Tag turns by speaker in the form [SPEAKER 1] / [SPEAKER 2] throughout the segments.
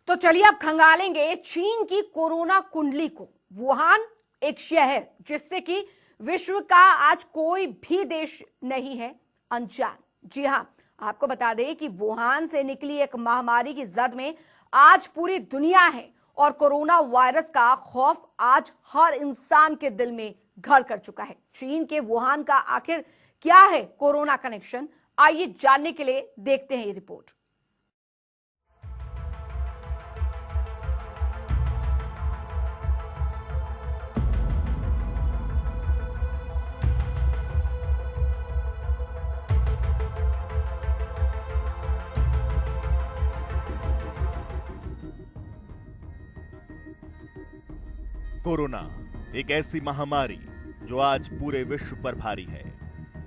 [SPEAKER 1] तो चलिए अब खंगालेंगे चीन की कोरोना कुंडली को। वुहान एक शहर जिससे कि विश्व का आज कोई भी देश नहीं है अनजान। जी हां, आपको बता दें कि वुहान से निकली एक महामारी की जद में आज पूरी दुनिया है और कोरोना वायरस का खौफ आज हर इंसान के दिल में घर कर चुका है। चीन के वुहान का आखिर क्या है कोरोना कनेक्शन, आइए जानने के लिए देखते हैं ये रिपोर्ट।
[SPEAKER 2] कोरोना एक ऐसी महामारी जो आज पूरे विश्व पर भारी है।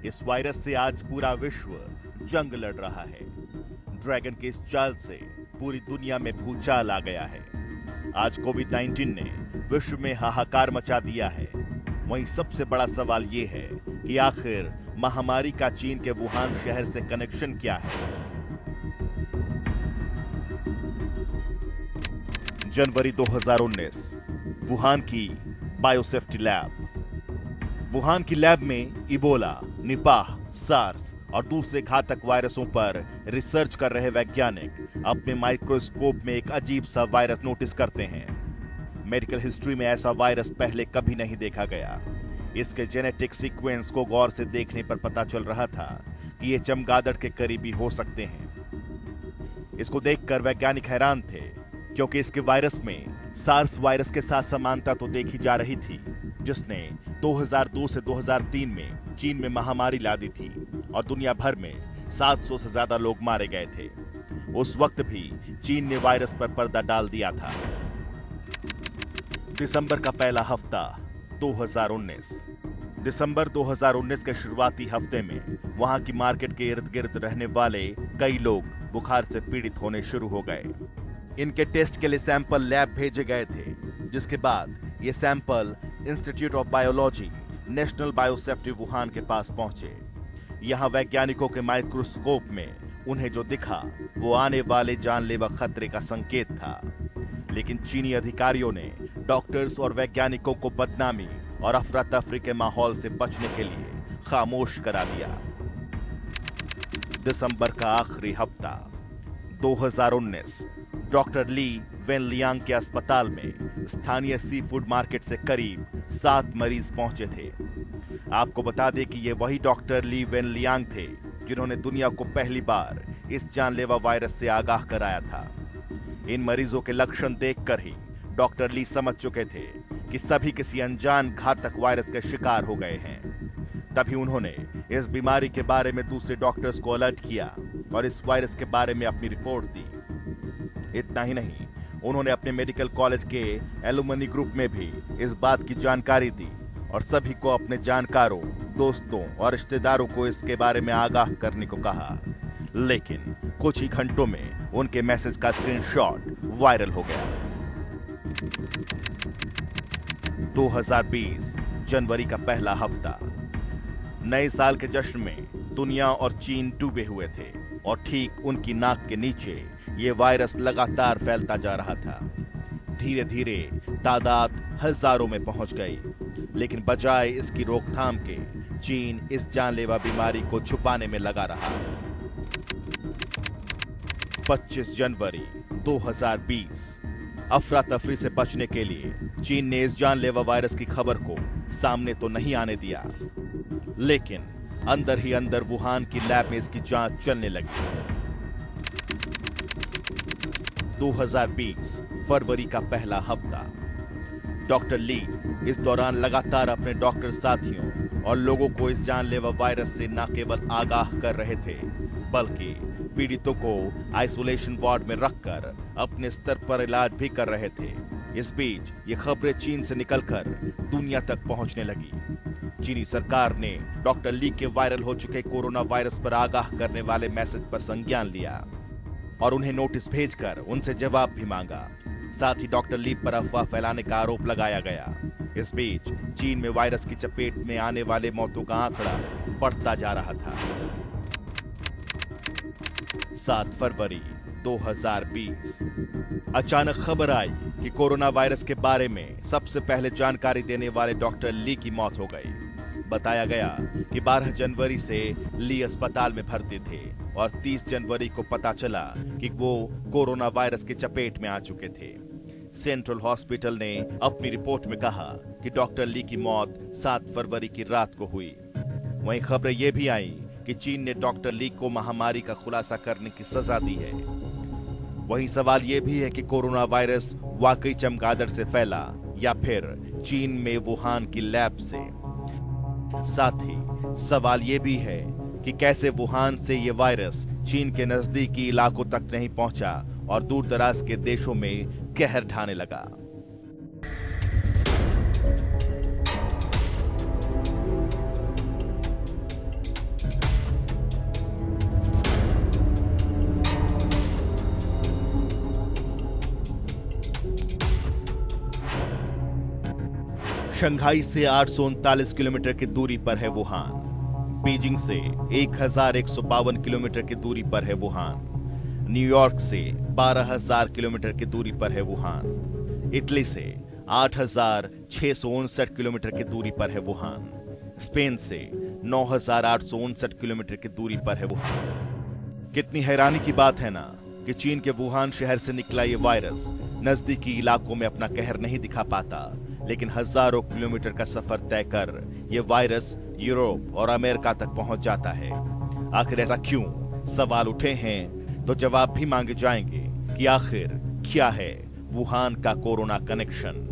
[SPEAKER 2] इस वायरस से आज पूरा विश्व जंग लड़ रहा है। ड्रैगन के इस चाल से पूरी दुनिया में भूचाल आ गया है। आज कोविड-19 ने विश्व में हाहाकार मचा दिया है। वहीं सबसे बड़ा सवाल ये है कि आखिर महामारी का चीन के वुहान शहर से कनेक्शन क्या है। जनवरी 2019, वुहान की बायोसेफ्टी लैब। वुहान की लैब में इबोला, निपाह, सार्स और दूसरे घातक वायरसों पर रिसर्च कर रहे वैज्ञानिक अपने माइक्रोस्कोप में एक अजीब सा वायरस नोटिस करते हैं। मेडिकल हिस्ट्री में ऐसा वायरस पहले कभी नहीं देखा गया। इसके जेनेटिक सीक्वेंस को गौर से देखने पर पता चल रहा था कि ये चमगादड़ के करीबी हो सकते हैं। इसको देखकर वैज्ञानिक हैरान थे, क्योंकि इसके वायरस में सार्स वायरस के साथ समानता तो देखी जा रही थी, जिसने 2002 से 2003 में चीन में महामारी ला दी थी और दुनिया भर में 700 से ज्यादा लोग मारे गए थे। उस वक्त भी चीन ने वायरस पर पर्दा डाल दिया था। दिसंबर का पहला हफ्ता 2019। दिसंबर 2019 के शुरुआती हफ्ते में वहां की मार्केट के इर्द गिर्द रहने वाले कई लोग बुखार से पीड़ित होने शुरू हो गए। इनके टेस्ट के लिए सैंपल लैब भेजे गए थे, जिसके बाद ये sample institute of biology, national biosafety Wuhan के पास पहुंचे। यहां वैज्ञानिकों के माइक्रोस्कोप में उन्हें जो दिखा वो आने वाले जानलेवा खतरे का संकेत था। लेकिन चीनी अधिकारियों ने डॉक्टर्स और वैज्ञानिकों को बदनामी और अफरा तफरी के माहौल से बचने के लिए खामोश करा दिया। दिसंबर का आखिरी हफ्ता 2019, डॉक्टर ली वेनलियांग के अस्पताल में स्थानीय सी फूड मार्केट से करीब 7 मरीज पहुंचे थे। आपको बता दें कि ये वही डॉक्टर ली वेनलियांग थे जिन्होंने दुनिया को पहली बार इस जानलेवा वायरस से आगाह कराया था। इन मरीजों के लक्षण देखकर ही डॉक्टर ली समझ चुके थे कि सभी किसी अनजान घातक वायरस के शिकार हो गए हैं। तभी उन्होंने इस बीमारी के बारे में दूसरे डॉक्टर्स को अलर्ट किया और इस वायरस के बारे में अपनी रिपोर्ट दी। इतना ही नहीं, उन्होंने अपने मेडिकल कॉलेज के एलुमनी ग्रुप में भी इस बात की जानकारी दी और सभी को अपने जानकारों, दोस्तों और रिश्तेदारों को इसके बारे में आगाह करने को कहा। लेकिन कुछ ही घंटों में उनके मैसेज का स्क्रीनशॉट वायरल हो गया। 2020 जनवरी का पहला हफ्ता। नए साल के जश्न में दुनिया और चीन डूबे हुए थे और ठीक उनकी नाक के नीचे ये वायरस लगातार फैलता जा रहा था। धीरे धीरे तादाद हजारों में पहुंच गई, लेकिन बजाय इसकी रोकथाम के चीन इस जानलेवा बीमारी को छुपाने में लगा रहा। 25 जनवरी 2020, अफरा तफरी से बचने के लिए चीन ने इस जानलेवा वायरस की खबर को सामने तो नहीं आने दिया, लेकिन अंदर ही अंदर वुहान की लैब में इसकी जांच चलने लगी। 2020 फरवरी का पहला हफ्ता। डॉक्टर ली इस दौरान लगातार अपने डॉक्टर साथियों और लोगों को इस जानलेवा वायरस से न केवल आगाह कर रहे थे, बल्कि पीड़ितों को आइसोलेशन वार्ड में रखकर अपने स्तर पर इलाज भी कर रहे थे। इस बीच ये खबरें चीन से निकलकर दुनिया तक पहुंचने लगी। चीनी सरकार ने डॉक्टर ली के वायरल हो चुके कोरोना वायरस पर आगाह करने वाले मैसेज पर संज्ञान लिया और उन्हें नोटिस भेजकर उनसे जवाब भी मांगा। साथ ही डॉक्टर ली पर अफवाह फैलाने का आरोप लगाया गया। इस बीच चीन में वायरस की चपेट में आने वाले मौतों का आंकड़ा बढ़ता जा रहा था। 7 फरवरी 2020। अचानक खबर आई कि कोरोना वायरस के बारे में सबसे पहले जानकारी देने वाले डॉक्टर ली की मौत हो गई। बताया गया कि 12 जनवरी से ली अस्पताल में भर्ती थे और 30 जनवरी को पता चला कि वो कोरोना वायरस की चपेट में आ चुके थे। सेंट्रल हॉस्पिटल ने अपनी रिपोर्ट में कहा कि डॉक्टर ली की मौत 7 फरवरी की रात को हुई। वहीं खबरें यह भी आई कि चीन ने डॉक्टर ली को महामारी का खुलासा करने की सजा दी है। वहीं सवाल यह भी है कि कोरोना वायरस वाकई चमगादड़ से फैला या फिर चीन में वुहान की लैब से। साथ ही सवाल यह भी है कि कैसे वुहान से यह वायरस चीन के नजदीकी इलाकों तक नहीं पहुंचा और दूर दराज के देशों में कहर ढाने लगा। शंघाई से 839 किलोमीटर की दूरी पर है वुहान। बीजिंग से 1152 किलोमीटर की दूरी पर है वुहान। न्यूयॉर्क से 12,000 किलोमीटर की दूरी पर है वुहान। इटली से 8,659 किलोमीटर की दूरी पर है वुहान। स्पेन से 9,859 किलोमीटर की दूरी पर है वुहान। कितनी हैरानी की बात है ना कि चीन के वुहान शहर से निकला ये वायरस नजदीकी इलाकों में अपना कहर नहीं दिखा पाता, लेकिन हजारों किलोमीटर का सफर तय कर यह वायरस यूरोप और अमेरिका तक पहुंच जाता है। आखिर ऐसा क्यों? सवाल उठे हैं तो जवाब भी मांगे जाएंगे कि आखिर क्या है वुहान का कोरोना कनेक्शन।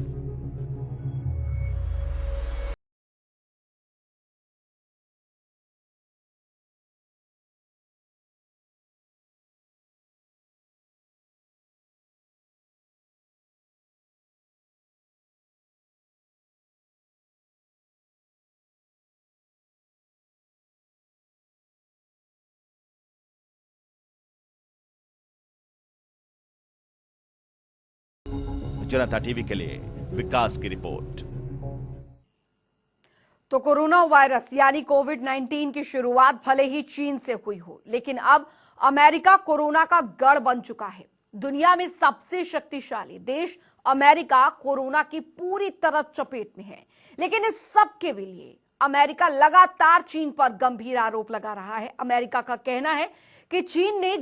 [SPEAKER 2] जनता टीवी के लिए विकास की रिपोर्ट।
[SPEAKER 1] तो कोरोना वायरस यानी कोविड-19 की शुरुआत भले ही चीन से हुई हो, लेकिन अब अमेरिका कोरोना का गढ़ बन चुका है। दुनिया में सबसे शक्तिशाली देश अमेरिका कोरोना की पूरी तरह चपेट में है, लेकिन इस सब के भी लिए अमेरिका लगातार चीन पर गंभीर आरोप लगा रहा है। अमेरिका का कहना है कि चीन ने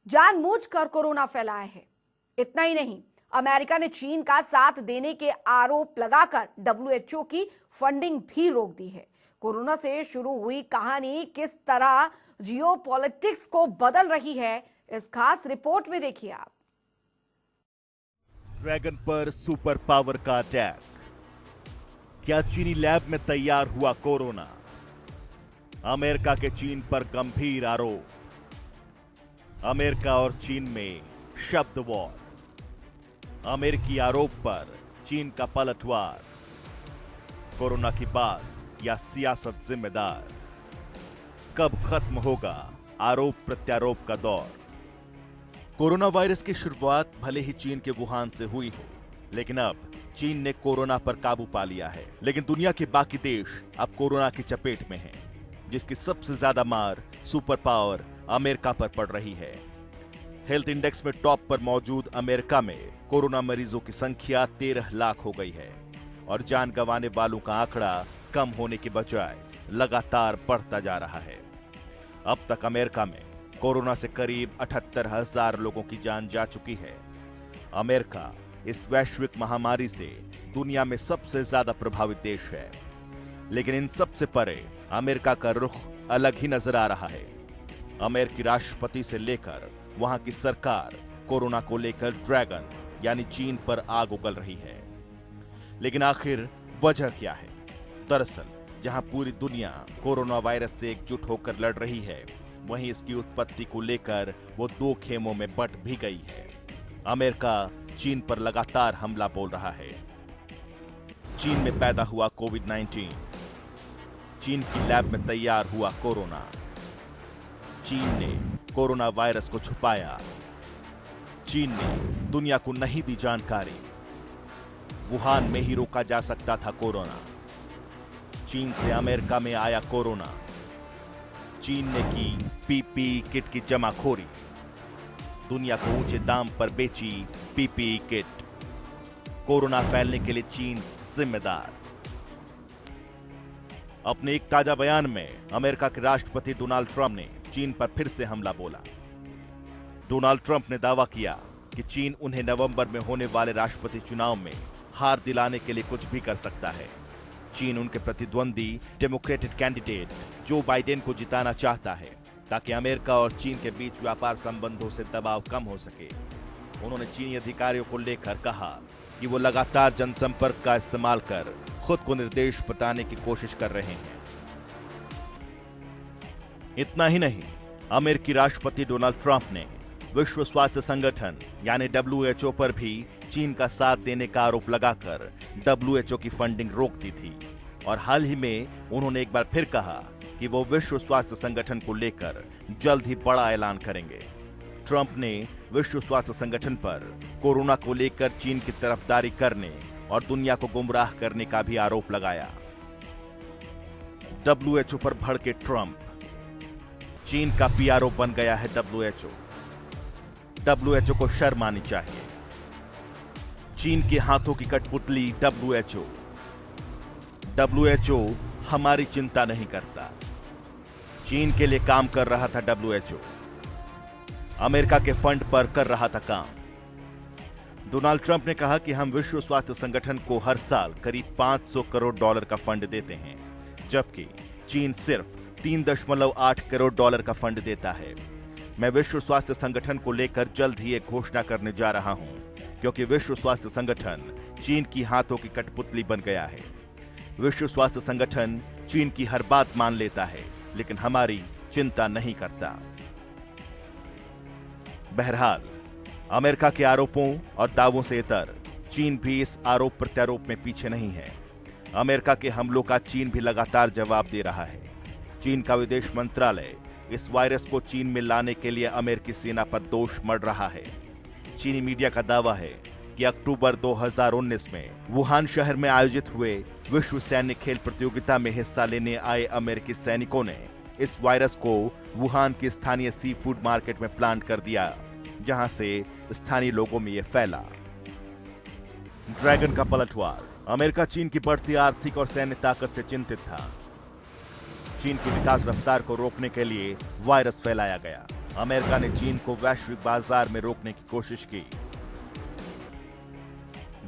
[SPEAKER 1] जानबूझकर कोरोना फैलाया है। इतना ही नहीं, अमेरिका ने चीन का साथ देने के आरोप लगाकर WHO की फंडिंग भी रोक दी है। कोरोना से शुरू हुई कहानी किस तरह जियोपॉलिटिक्स को बदल रही है, इस खास रिपोर्ट में देखिए आप।
[SPEAKER 2] ड्रैगन पर सुपर पावर का अटैक। क्या चीनी लैब में तैयार हुआ कोरोना? अमेरिका के चीन पर गंभीर आरोप। अमेरिका और चीन में शब्द वॉर। अमेरिकी आरोप पर चीन का पलटवार। कोरोना की बात या सियासत जिम्मेदार? कब खत्म होगा आरोप प्रत्यारोप का दौर? कोरोना वायरस की शुरुआत भले ही चीन के वुहान से हुई हो, लेकिन अब चीन ने कोरोना पर काबू पा लिया है। लेकिन दुनिया के बाकी देश अब कोरोना की चपेट में हैं, जिसकी सबसे ज्यादा मार सुपर पावर अमेरिका पर पड़ रही है। हेल्थ इंडेक्स में टॉप पर मौजूद अमेरिका में कोरोना मरीजों की संख्या 13 लाख हो गई है और जान गंवाने वालों का आंकड़ा कम होने के बजाय लगातार बढ़ता जा रहा है। अब तक अमेरिका में कोरोना से करीब 78,000 लोगों की जान जा चुकी है। अमेरिका इस वैश्विक महामारी से दुनिया में सबसे ज्यादा प्रभावित देश है, लेकिन इन सबसे परे अमेरिका का रुख अलग ही नजर आ रहा है। अमेरिकी राष्ट्रपति से लेकर वहां की सरकार कोरोना को लेकर ड्रैगन यानी चीन पर आग उगल रही है। लेकिन आखिर वजह क्या है? दरअसल जहां पूरी दुनिया कोरोना वायरस से एकजुट होकर लड़ रही है, वहीं इसकी उत्पत्ति को लेकर वो दो खेमों में बंट भी गई है। अमेरिका चीन पर लगातार हमला बोल रहा है। चीन में पैदा हुआ कोविड-19, चीन की लैब में तैयार हुआ कोरोना, चीन ने कोरोना वायरस को छुपाया, चीन ने दुनिया को नहीं दी जानकारी, वुहान में ही रोका जा सकता था कोरोना, चीन से अमेरिका में आया कोरोना, चीन ने की पीपीई किट की जमाखोरी, दुनिया को ऊंचे दाम पर बेची पीपीई किट, कोरोना फैलने के लिए चीन जिम्मेदार। अपने एक ताजा बयान में अमेरिका के राष्ट्रपति डोनाल्ड ट्रंप ने चीन पर फिर से हमला बोला। डोनाल्ड ट्रंप ने दावा किया कि चीन उन्हें नवंबर में होने वाले राष्ट्रपति चुनाव में हार दिलाने के लिए कुछ भी कर सकता है। चीन उनके प्रतिद्वंदी डेमोक्रेटिक कैंडिडेट जो बाइडेन को जिताना चाहता है ताकि अमेरिका और चीन के बीच व्यापार संबंधों से दबाव कम हो सके। उन्होंने चीनी अधिकारियों को लेकर कहा कि वो लगातार जनसंपर्क का इस्तेमाल कर खुद को निर्देश बताने की कोशिश कर रहे हैं। इतना ही नहीं, अमेरिकी राष्ट्रपति डोनाल्ड ट्रंप ने विश्व स्वास्थ्य संगठन यानी WHO पर भी चीन का साथ देने का आरोप लगाकर WHO की फंडिंग रोक दी थी और हाल ही में उन्होंने एक बार फिर कहा कि वो विश्व स्वास्थ्य संगठन को लेकर जल्द ही बड़ा ऐलान करेंगे। ट्रंप ने विश्व स्वास्थ्य संगठन पर कोरोना को लेकर चीन की तरफदारी करने और दुनिया को गुमराह करने का भी आरोप लगाया। WHO पर भड़के ट्रंप, चीन का PRO बन गया है WHO को शर्म आनी चाहिए। चीन के हाथों की कठपुतली WHO हमारी चिंता नहीं करता। चीन के लिए काम कर रहा था WHO, अमेरिका के फंड पर कर रहा था काम। डोनाल्ड ट्रंप ने कहा कि हम विश्व स्वास्थ्य संगठन को हर साल करीब $500 करोड़ का फंड देते हैं, जबकि चीन सिर्फ $3.8 करोड़ का फंड देता है। मैं विश्व स्वास्थ्य संगठन को लेकर जल्द ही एक घोषणा करने जा रहा हूं, क्योंकि विश्व स्वास्थ्य संगठन चीन की हाथों की कठपुतली बन गया है। विश्व स्वास्थ्य संगठन चीन की हर बात मान लेता है, लेकिन हमारी चिंता नहीं करता। बहरहाल, अमेरिका के आरोपों और दावों से इतर चीन भी इस आरोप प्रत्यारोप में पीछे नहीं है। अमेरिका के हमलों का चीन भी लगातार जवाब दे रहा है। चीन का विदेश मंत्रालय इस वायरस को चीन में लाने के लिए अमेरिकी सेना पर दोष मढ़ रहा है। चीनी मीडिया का दावा है कि अक्टूबर 2019 में वुहान शहर में आयोजित हुए विश्व सैन्य खेल प्रतियोगिता में हिस्सा लेने आए अमेरिकी सैनिकों ने इस वायरस को वुहान की स्थानीय सी फूड मार्केट में प्लांट कर दिया, जहां से स्थानीय लोगों में यह फैला। ड्रैगन का पलटवार। अमेरिका चीन की बढ़ती आर्थिक और सैन्य ताकत से चिंतित था। चीन की विकास रफ्तार को रोकने के लिए वायरस फैलाया गया। अमेरिका ने चीन को वैश्विक बाजार में रोकने की कोशिश की।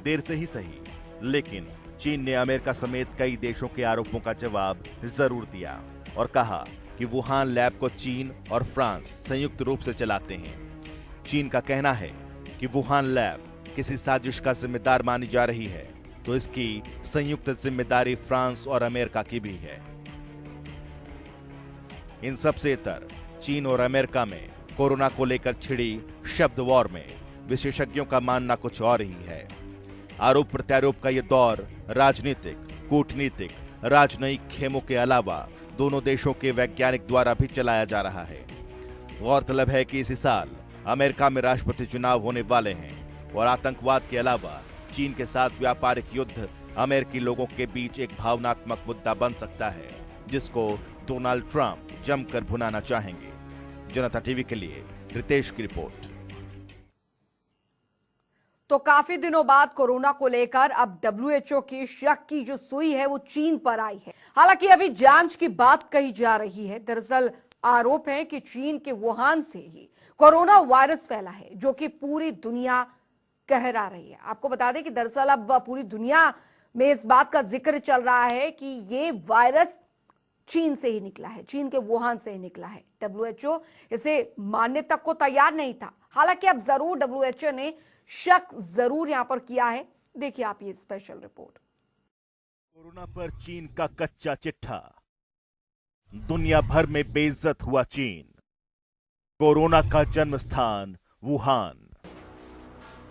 [SPEAKER 2] देर से ही सही, लेकिन चीन ने अमेरिका समेत कई देशों के आरोपों का जवाब जरूर दिया और कहा कि वुहान लैब को चीन और फ्रांस संयुक्त रूप से चलाते हैं। चीन का कहना है कि वुहान लैब किसी साजिश का जिम्मेदार मानी जा रही है, तो इसकी संयुक्त जिम्मेदारी फ्रांस और अमेरिका की भी है। इन सबसे इतर चीन और अमेरिका में कोरोना को लेकर छिड़ी शब्द वॉर में विशेषज्ञों का मानना कुछ और ही है। आरोप प्रत्यारोप का यह दौर राजनीतिक, कूटनीतिक, राजनयिक खेमों के अलावा दोनों देशों के वैज्ञानिक द्वारा भी चलाया जा रहा है। गौरतलब है कि इसी साल अमेरिका में राष्ट्रपति चुनाव होने वाले हैं और आतंकवाद के अलावा चीन के साथ व्यापारिक युद्ध अमेरिकी लोगों के बीच एक भावनात्मक मुद्दा बन सकता है, जिसको डोनाल्ड ट्रंप जमकर भुनाना चाहेंगे। जनता टीवी के लिए रितेश की रिपोर्ट।
[SPEAKER 1] तो काफी दिनों बाद कोरोना को लेकर अब WHO की शक की जो सुई है वो चीन पर आई है। हालांकि अभी जांच की बात कही जा रही है। दरअसल आरोप है कि चीन के वुहान से ही कोरोना वायरस फैला है, जो कि पूरी दुनिया कहरा रही है। आपको बता दें कि दरअसल अब पूरी दुनिया में इस बात का जिक्र चल रहा है कि ये वायरस चीन से ही निकला है, चीन के वुहान से ही निकला है। WHO इसे मानने तक को तैयार नहीं था। हालांकि अब जरूर WHO ने शक जरूर यहां पर किया है। देखिए आप ये स्पेशल रिपोर्ट।
[SPEAKER 2] कोरोना पर चीन का कच्चा चिट्ठा। दुनिया भर में बेइज्जत हुआ चीन। कोरोना का जन्म स्थान वुहान।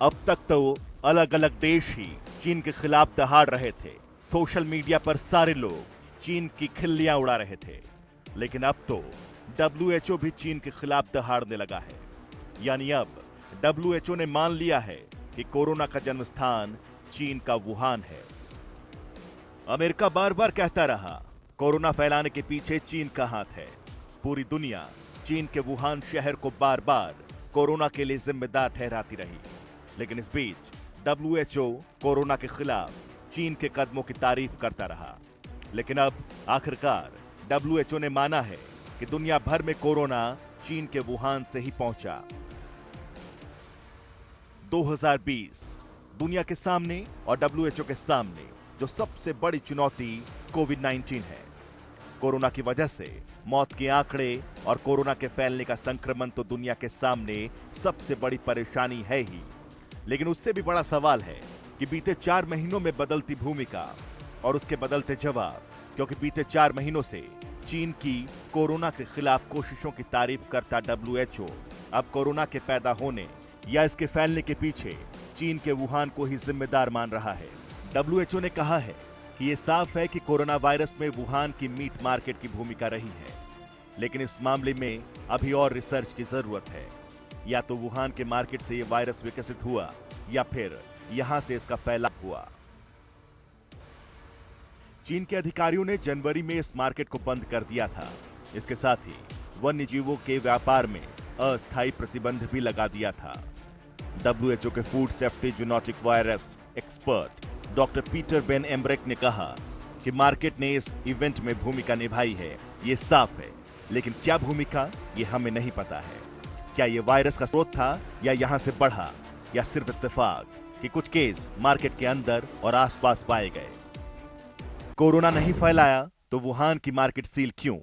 [SPEAKER 2] अब तक तो अलग अलग देश ही चीन के खिलाफ दहाड़ रहे थे। सोशल मीडिया पर सारे लोग चीन की खिल्लियां उड़ा रहे थे, लेकिन अब तो WHO भी चीन के खिलाफ दहाड़ने लगा है। यानी अब WHO ने मान लिया है कि कोरोना का जन्म स्थान चीन का वुहान है। अमेरिका बार बार कहता रहा कोरोना फैलाने के पीछे चीन का हाथ है। पूरी दुनिया चीन के वुहान शहर को बार बार कोरोना के लिए जिम्मेदार ठहराती रही, लेकिन इस बीच WHO कोरोना के खिलाफ चीन के कदमों की तारीफ करता रहा। लेकिन अब आखिरकार WHO ने माना है कि दुनिया भर में कोरोना चीन के वुहान से ही पहुंचा। 2020 दुनिया के सामने और WHO के सामने जो सबसे बड़ी चुनौती कोविड-19 है। कोरोना की वजह से मौत के आंकड़े और कोरोना के फैलने का संक्रमण तो दुनिया के सामने सबसे बड़ी परेशानी है ही, लेकिन उससे भी बड़ा सवाल है कि बीते 4 महीनों में बदलती भूमिका और उसके बदलते जवाब, क्योंकि बीते 4 महीनों से चीन की कोरोना के खिलाफ कोशिशों की तारीफ करता WHO अब कोरोना के पैदा होने या इसके फैलने के पीछे चीन के वुहान को ही जिम्मेदार मान रहा है। WHO ने कहा है कि यह साफ है कि कोरोना वायरस में वुहान की मीट मार्केट की भूमिका रही है, लेकिन इस मामले में अभी और रिसर्च की जरूरत है। या तो वुहान के मार्केट से यह वायरस विकसित हुआ या फिर यहां से इसका फैलाव हुआ। चीन के अधिकारियों ने जनवरी में इस मार्केट को बंद कर दिया था। इसके साथ ही वन्य जीवों के व्यापार में अस्थायी प्रतिबंध भी लगा दिया था। WHO के food safety zoonotic virus expert doctor Peter Ben Embarek ने कहा कि मार्केट ने इस इवेंट में भूमिका निभाई है, ये साफ है, लेकिन क्या भूमिका ये हमें नहीं पता है। क्या ये वायरस का स्रोत था या यहां से बढ़ा, या सिर्फ इत्तेफाक कि कुछ केस मार्केट के अंदर और आसपास पाए गए। कोरोना नहीं फैलाया तो वुहान की मार्केट सील क्यों?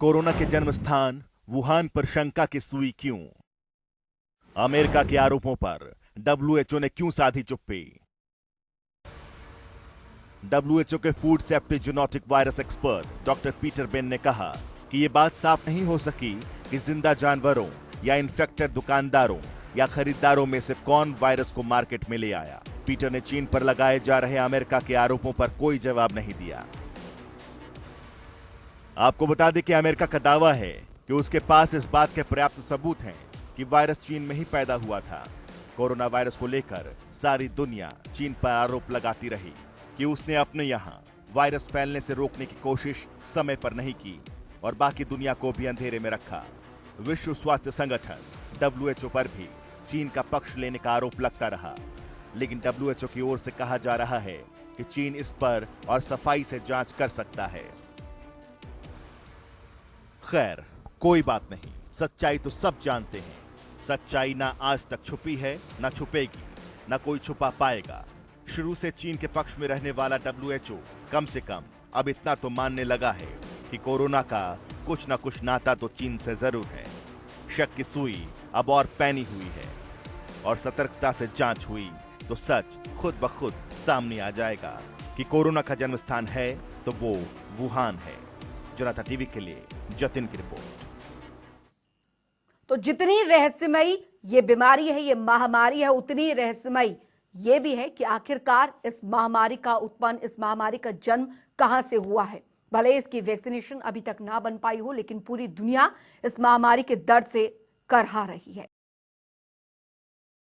[SPEAKER 2] कोरोना के जन्म स्थान वुहान पर शंका की सुई क्यों? अमेरिका के आरोपों पर WHO ने क्यों साधी चुप्पी? WHO के food safety zoonotic virus expert doctor Peter Ben ने कहा कि यह बात साफ नहीं हो सकी कि जिंदा जानवरों या इन्फेक्टेड दुकानदारों या खरीदारों में से कौन वायरस को मार्केट में ले आया। पीटर ने चीन पर लगाए जा रहे अमेरिका के आरोपों पर कोई जवाब नहीं दिया। आपको बता दें कि अमेरिका का दावा है कि उसके पास इस बात के पर्याप्त सबूत हैं कि वायरस चीन में ही पैदा हुआ था। कोरोना वायरस को लेकर सारी दुनिया चीन पर आरोप लगाती रही कि उसने अपने यहां वायरस फैलने से रोकने की कोशिश समय पर नहीं की और बाकी दुनिया को भी अंधेरे में रखा। विश्व स्वास्थ्य संगठन WHO पर भी चीन का पक्ष लेने का आरोप लगता रहा, लेकिन WHO की ओर से कहा जा रहा है कि चीन इस पर और सफाई से जांच कर सकता है। खैर, कोई बात नहीं, सच्चाई तो सब जानते हैं। सच्चाई ना आज तक छुपी है, ना छुपेगी, ना कोई छुपा पाएगा। शुरू से चीन के पक्ष में रहने वाला WHO कम से कम अब इतना तो मानने लगा है कि कोरोना का कुछ ना कुछ नाता तो चीन से जरूर है। शक की सुई अब और पैनी हुई है और सतर्कता से जांच हुई तो सच खुद ब खुद सामने आ जाएगा कि कोरोना का जन्म स्थान है तो वो वुहान है। जनता टीवी के लिए जतिन की रिपोर्ट।
[SPEAKER 1] तो जितनी रहस्यमयी ये बीमारी है, ये महामारी है, उतनी रहस्यमयी ये भी है कि आखिरकार इस महामारी का उत्पन्न, इस महामारी का जन्म कहां से हुआ है। भले इसकी वैक्सीनेशन अभी तक ना बन पाई हो, लेकिन पूरी दुनिया इस महामारी के दर्द से करहा रही है।